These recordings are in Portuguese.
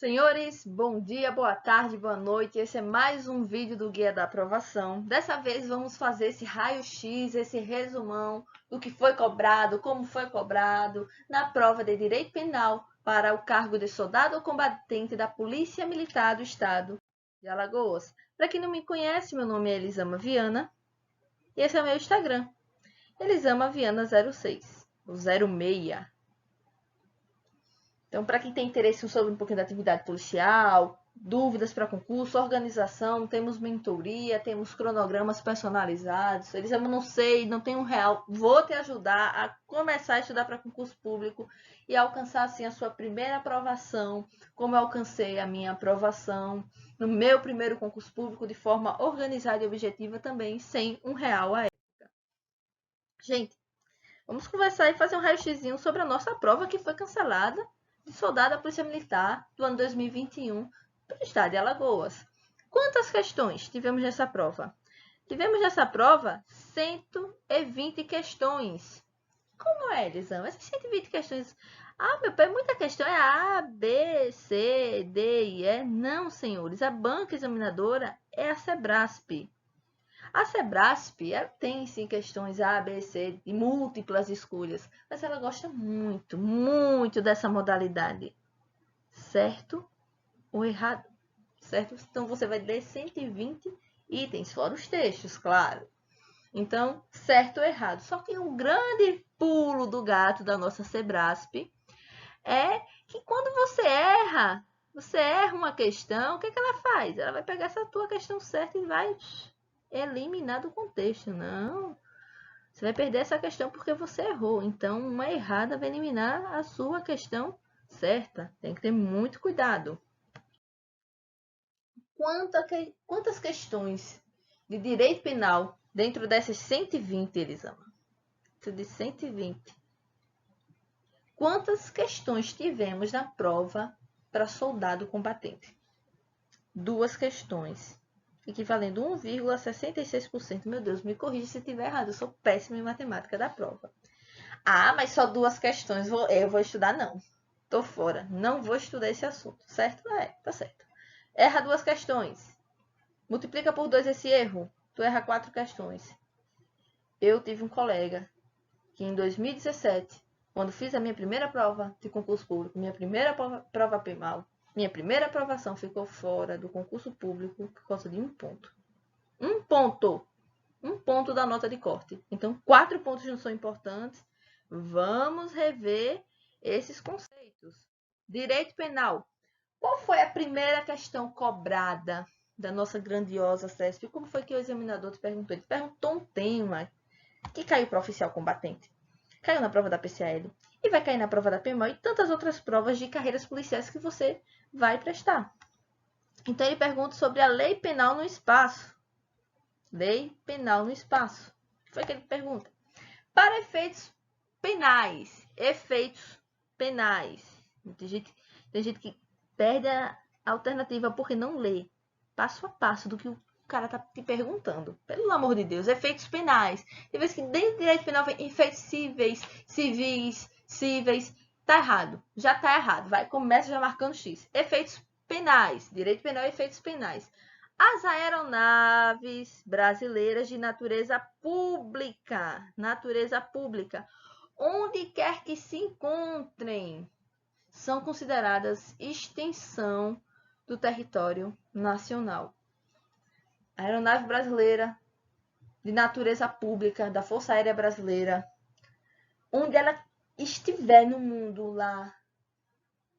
Senhores, bom dia, boa tarde, boa noite. Esse é mais um vídeo do Guia da Aprovação. Dessa vez vamos fazer esse raio-x, esse resumão do que foi cobrado, como foi cobrado na prova de Direito Penal para o cargo de soldado ou combatente da Polícia Militar do Estado de Alagoas. Para quem não me conhece, meu nome é Elisama Viana e esse é o meu Instagram, Elisama Viana 06, o 06. Então, para quem tem interesse sobre um pouquinho da atividade policial, dúvidas para concurso, organização, temos mentoria, temos cronogramas personalizados. Eles não sei, não tenho real. Vou te ajudar a começar a estudar para concurso público e alcançar assim a sua primeira aprovação, como eu alcancei a minha aprovação no meu primeiro concurso público de forma organizada e objetiva também, sem R$ 1 à época. Gente, vamos conversar e fazer um raio-xzinho sobre a nossa prova que foi cancelada de soldado da Polícia Militar do ano 2021 do estado de Alagoas. Quantas questões tivemos nessa prova? Tivemos nessa prova 120 questões. Como é, Elisama? Essas 120 questões... meu pai, muita questão é A, B, C, D e E. Não, senhores. A banca examinadora é a Sebrasp. A Sebrasp, ela tem sim questões A, B, C, de múltiplas escolhas, mas ela gosta muito, muito dessa modalidade. Certo ou errado? Certo? Então, você vai ler 120 itens, fora os textos, claro. Então, certo ou errado. Só que um grande pulo do gato da nossa Sebrasp é que quando você erra uma questão, o que ela faz? Ela vai pegar essa tua questão certa e vai eliminar do contexto. Não, você vai perder essa questão porque você errou. Então, uma errada vai eliminar a sua questão certa. Tem que ter muito cuidado. Quantas questões de direito penal dentro dessas 120, Elisama? De 120. Quantas questões tivemos na prova para soldado combatente? 2 questões, equivalendo a 1,66%. Meu Deus, me corrija se estiver errado, eu sou péssima em matemática da prova. Mas só 2 questões, eu vou estudar? Não. Tô fora, não vou estudar esse assunto, certo? Tá certo. Erra 2 questões. Multiplica por 2 esse erro, tu erra 4 questões. Eu tive um colega que em 2017, quando fiz a minha primeira prova de concurso público, minha primeira prova penal, minha primeira aprovação ficou fora do concurso público por causa de 1 ponto. 1 ponto! 1 ponto da nota de corte. Então, 4 pontos não são importantes. Vamos rever esses conceitos. Direito penal. Qual foi a primeira questão cobrada da nossa grandiosa CESP? Como foi que o examinador te perguntou? Ele perguntou um tema que caiu para oficial combatente, caiu na prova da PCL e vai cair na prova da PMO e tantas outras provas de carreiras policiais que você vai prestar. Então, ele pergunta sobre a lei penal no espaço. Lei penal no espaço. O que foi que ele pergunta? Para efeitos penais. Efeitos penais. Tem gente que perde a alternativa porque não lê passo a passo do que o cara tá te perguntando. Pelo amor de Deus, efeitos penais. Tem vezes que dentro do direito penal vem efeitos cíveis. Tá errado. Já tá errado. Começa já marcando X. Efeitos penais. Direito penal e efeitos penais. As aeronaves brasileiras de natureza pública, onde quer que se encontrem, são consideradas extensão do território nacional. A aeronave brasileira de natureza pública, da Força Aérea Brasileira, onde ela estiver no mundo, lá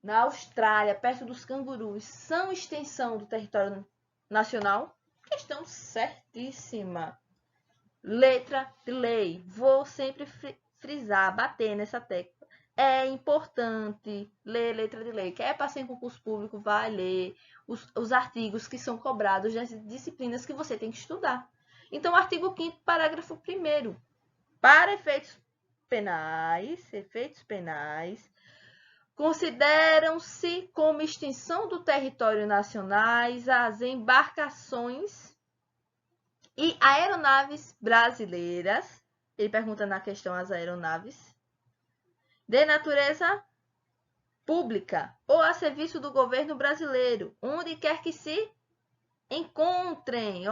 na Austrália, perto dos cangurus, são extensão do território nacional? Questão certíssima. Letra de lei. Vou sempre frisar, bater nessa tecla. É importante ler letra de lei. Quer passar em concurso público, vai ler os artigos que são cobrados das disciplinas que você tem que estudar. Então, artigo 5º, parágrafo 1º. Para efeitos penais, consideram-se como extensão do território nacional as embarcações e aeronaves brasileiras. Ele pergunta na questão as aeronaves de natureza pública ou a serviço do governo brasileiro, onde quer que se encontrem,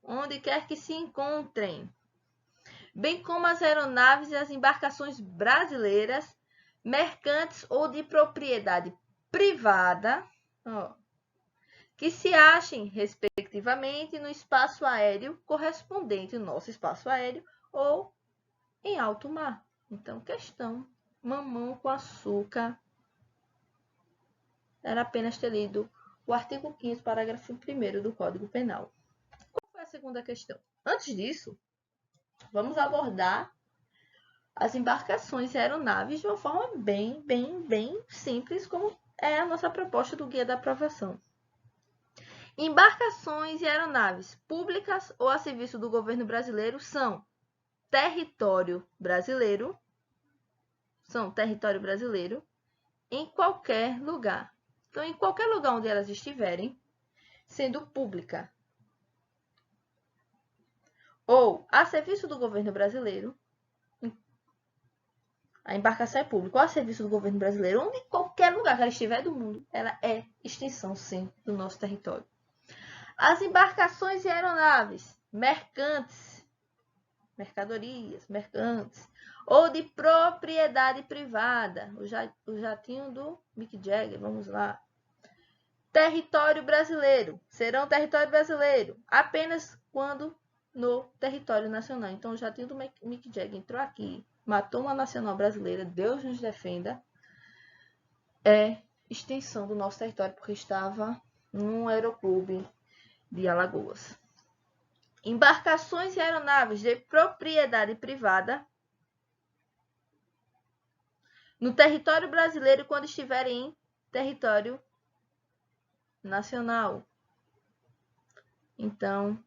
onde quer que se encontrem, bem como as aeronaves e as embarcações brasileiras, mercantes ou de propriedade privada, que se achem, respectivamente, no espaço aéreo correspondente ao nosso espaço aéreo ou em alto mar. Então, questão, mamão com açúcar. Era apenas ter lido o artigo 5º, parágrafo 1º do Código Penal. Qual foi a segunda questão? Antes disso, vamos abordar as embarcações e aeronaves de uma forma bem simples, como é a nossa proposta do Guia da Aprovação. Embarcações e aeronaves públicas ou a serviço do governo brasileiro são território brasileiro em qualquer lugar. Então, em qualquer lugar onde elas estiverem, sendo pública ou a serviço do governo brasileiro, a embarcação é pública ou a serviço do governo brasileiro, onde em qualquer lugar que ela estiver do mundo, ela é extensão, sim, do nosso território. As embarcações e aeronaves mercantes, mercadorias, mercantes, ou de propriedade privada, o jatinho do Mick Jagger, vamos lá. Território brasileiro, serão território brasileiro, apenas quando no território nacional. Então, o jatinho do Mick Jagger entrou aqui, matou uma nacional brasileira, Deus nos defenda, é extensão do nosso território, porque estava num aeroclube de Alagoas. Embarcações e aeronaves de propriedade privada no território brasileiro quando estiverem em território nacional. Então,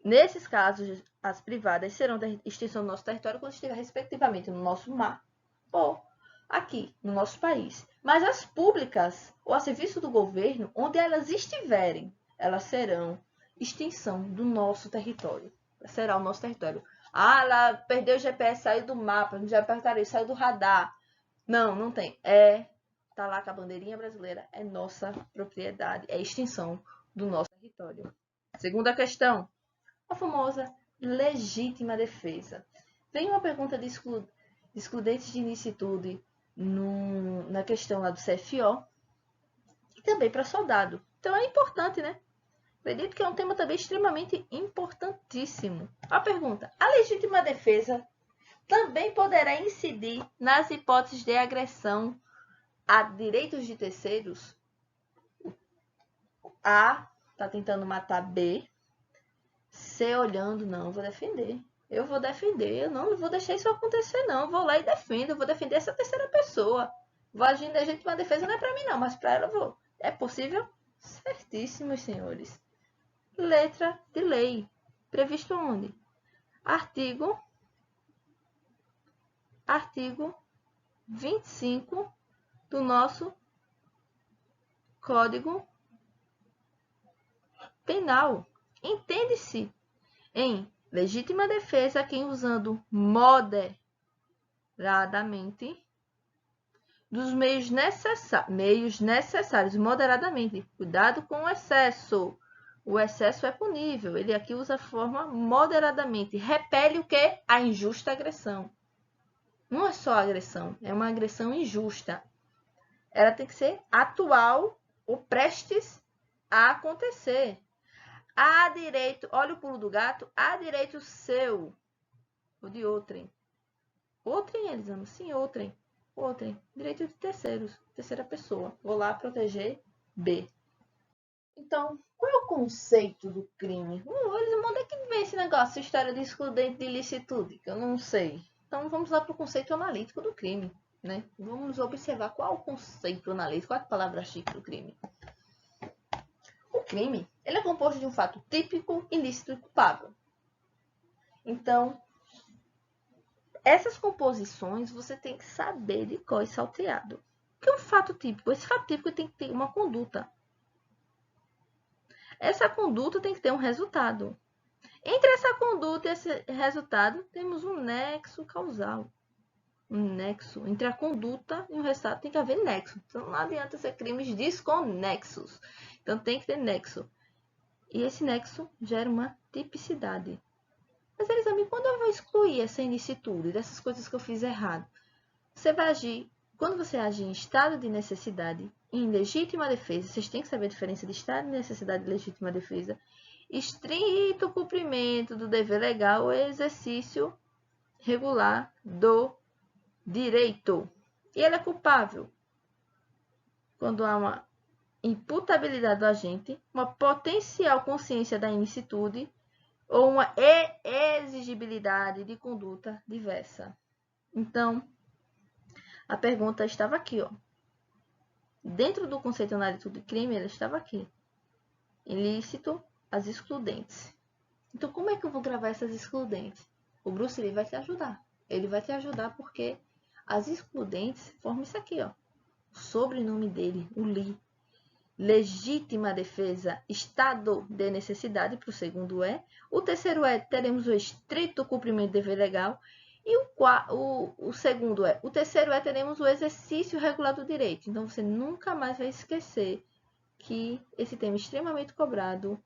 nesses casos, as privadas serão de extensão do nosso território quando estiver, respectivamente, no nosso mar ou aqui, no nosso país. Mas as públicas ou a serviço do governo, onde elas estiverem, elas serão extensão do nosso território. Será o nosso território. Ah, ela perdeu o GPS, saiu do mapa, já perguntaram isso, saiu do radar. Não, não tem. Tá lá com a bandeirinha brasileira, é nossa propriedade, é extensão do nosso território. Segunda questão, a famosa legítima defesa. Vem uma pergunta de excludentes de ilicitude na questão lá do CFO e também para soldado. Então é importante, né? Acredito que é um tema também extremamente importantíssimo. A pergunta, a legítima defesa também poderá incidir nas hipóteses de agressão a direitos de terceiros? A está tentando matar B, C olhando, não, eu vou defender. Eu não vou deixar isso acontecer, não. Eu vou lá e defendo, eu vou defender essa terceira pessoa. Vou agir em legítima defesa, não é para mim, não, mas para ela eu vou. É possível? Certíssimos, senhores. Letra de lei. Previsto onde? Artigo 25 do nosso Código Penal. Entende-se em legítima defesa quem usando moderadamente dos meios necessários, moderadamente. Cuidado com o excesso. O excesso é punível. Ele aqui usa a forma moderadamente. Repele o quê? A injusta agressão. Não é só agressão, é uma agressão injusta. Ela tem que ser atual ou prestes a acontecer. Há direito, olha o pulo do gato, há direito seu ou de outrem. Outrem, Elisama? Sim, outrem. Outrem. Direito de terceiros, terceira pessoa. Vou lá proteger B. Então, qual é o conceito do crime? Elisama, onde é que vem esse negócio, história de excludente de ilicitude? Que eu não sei. Então, vamos lá para o conceito analítico do crime, né? Vamos observar qual é o conceito analítico, qual é a palavra-chave do crime. O crime, ele é composto de um fato típico, ilícito e culpável. Então, essas composições você tem que saber de cor e salteado. O que é um fato típico? Esse fato típico tem que ter uma conduta. Essa conduta tem que ter um resultado. Entre essa conduta e esse resultado, temos um nexo causal. um nexo entre a conduta e o resultado, tem que haver nexo. Então não adianta ser crimes desconexos. Então tem que ter nexo. E esse nexo gera uma tipicidade. Mas, Elisama, quando eu vou excluir essa inicitude dessas coisas que eu fiz errado? Você vai agir, quando você age em estado de necessidade, em legítima defesa, vocês têm que saber a diferença de estado de necessidade e legítima defesa, estrito cumprimento do dever legal ou exercício regular do direito. E ele é culpável quando há uma imputabilidade do agente, uma potencial consciência da inicitude ou uma exigibilidade de conduta diversa. Então, a pergunta estava aqui, ó. Dentro do conceito analítico de crime, ela estava aqui. Ilícito, as excludentes. Então, como é que eu vou gravar essas excludentes? O Bruce Lee vai te ajudar. Ele vai te ajudar porque as excludentes formam isso aqui, ó. O sobrenome dele, o Lee. Legítima defesa, estado de necessidade, para o segundo é. O terceiro é, teremos o estrito cumprimento do dever legal. E o segundo é, o terceiro é, teremos o exercício regular do direito. Então, você nunca mais vai esquecer que esse tema extremamente cobrado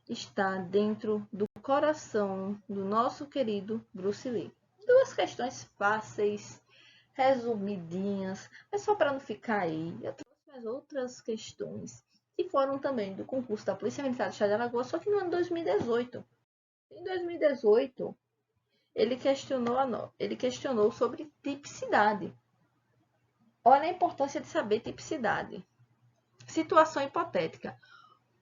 está dentro do coração do nosso querido Bruce Lee. Duas questões fáceis, resumidinhas, mas só para não ficar aí. Eu trouxe mais outras questões que foram também do concurso da Polícia Militar do Estado de Alagoas, só que no ano 2018. Em 2018, ele questionou sobre tipicidade. Olha a importância de saber tipicidade. Situação hipotética.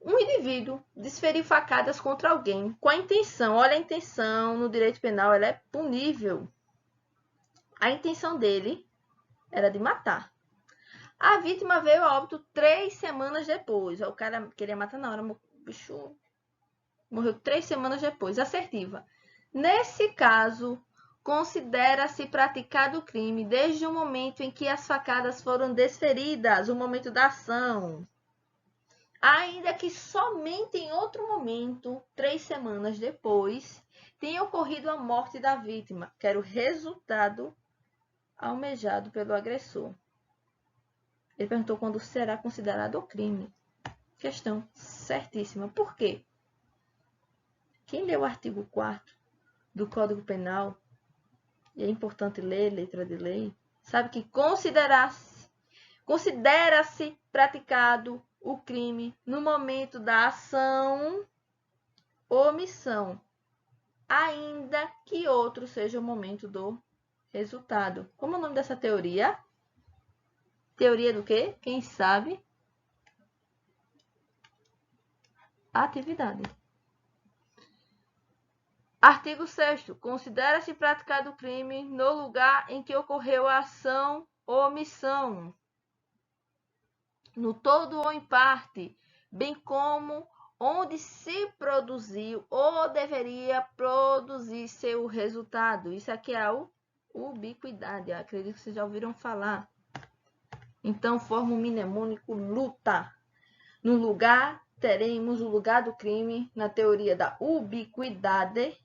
Um indivíduo desferiu facadas contra alguém com a intenção, olha a intenção no direito penal, ela é punível. A intenção dele era de matar. A vítima veio a óbito 3 semanas depois. O cara queria matar na hora, o bicho morreu 3 semanas depois. Assertiva. Nesse caso, considera-se praticado o crime desde o momento em que as facadas foram desferidas, o momento da ação. Ainda que somente em outro momento, 3 semanas depois, tenha ocorrido a morte da vítima, que era o resultado almejado pelo agressor. Ele perguntou quando será considerado o crime. Questão certíssima. Por quê? Quem lê o artigo 4º do Código Penal, e é importante ler letra de lei, sabe que considera-se praticado o crime no momento da ação ou omissão, ainda que outro seja o momento do resultado. Como é o nome dessa teoria? Teoria do quê? Quem sabe? Atividade. Artigo 6º. Considera-se praticado o crime no lugar em que ocorreu a ação ou omissão, no todo ou em parte, bem como onde se produziu ou deveria produzir seu resultado. Isso aqui é a ubiquidade. Acredito que vocês já ouviram falar. Então, forma um mnemônico luta. No lugar, teremos o lugar do crime na teoria da ubiquidade.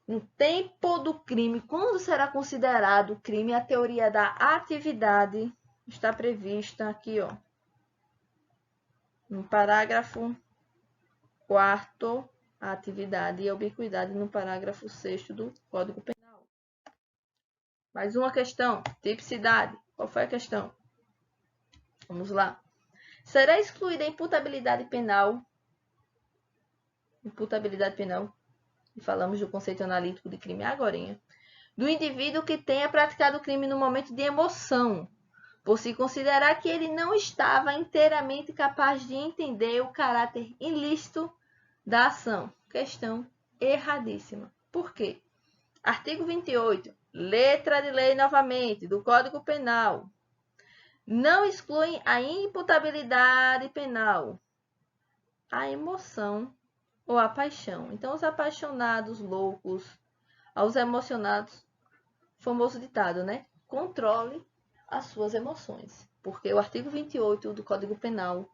No tempo do crime, quando será considerado crime, a teoria da atividade está prevista aqui, ó. No parágrafo 4º, a atividade e a ubiquidade no parágrafo 6º do Código Penal. Mais uma questão, tipicidade. Qual foi a questão? Vamos lá. Será excluída a imputabilidade penal? Imputabilidade penal. E falamos do conceito analítico de crime agora. Do indivíduo que tenha praticado o crime no momento de emoção, por se considerar que ele não estava inteiramente capaz de entender o caráter ilícito da ação. Questão erradíssima. Por quê? Artigo 28, letra de lei novamente, do Código Penal. Não excluem a imputabilidade penal a emoção ou a paixão. Então, os apaixonados, loucos, aos emocionados, famoso ditado, né? Controle as suas emoções. Porque o artigo 28 do Código Penal,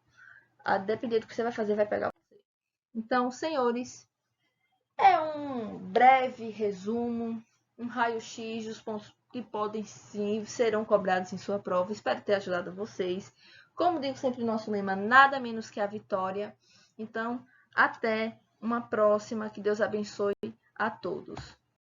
a depender do que você vai fazer, vai pegar você. Então, senhores, é um breve resumo, um raio-x dos pontos e podem sim, serão cobrados em sua prova. Espero ter ajudado vocês. Como digo sempre, nosso lema, nada menos que a vitória. Então, até uma próxima. Que Deus abençoe a todos.